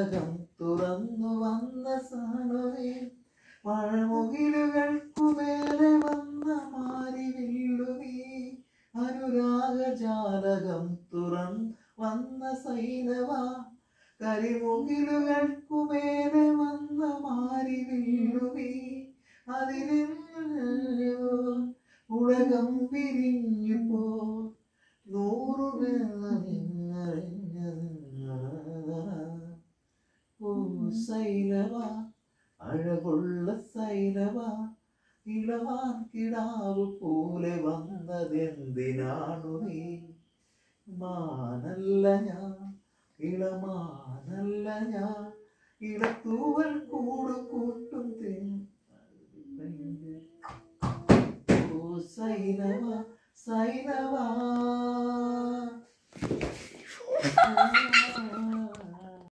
ജാലകം തുറന്നു വന്ന സാണുവേ മഴമുകിലുകൾക്കുമേലെ വന്ന മാരിവില്ലുവേ അനുരാഗ ജാലകം തുറന്നു വന്ന സൈനവ കരിമുകിലുകൾക്കുമേലെ വന്ന മാരിവില്ലുവേ അതിലെന്നോ ഉലകം പിരിഞ്ഞു പോ സൈനവ അഴകുള്ള സൈനവ ഇളവാൻ കിടാവ് പോലെ വന്നതെന്തിനാണു നീ മാനല്ല ഞാൻ ഇളമാനല്ല ഞാൻ ഇളത്തൂവൽ കൂട് കൂട്ടും സൈനവ സൈനവ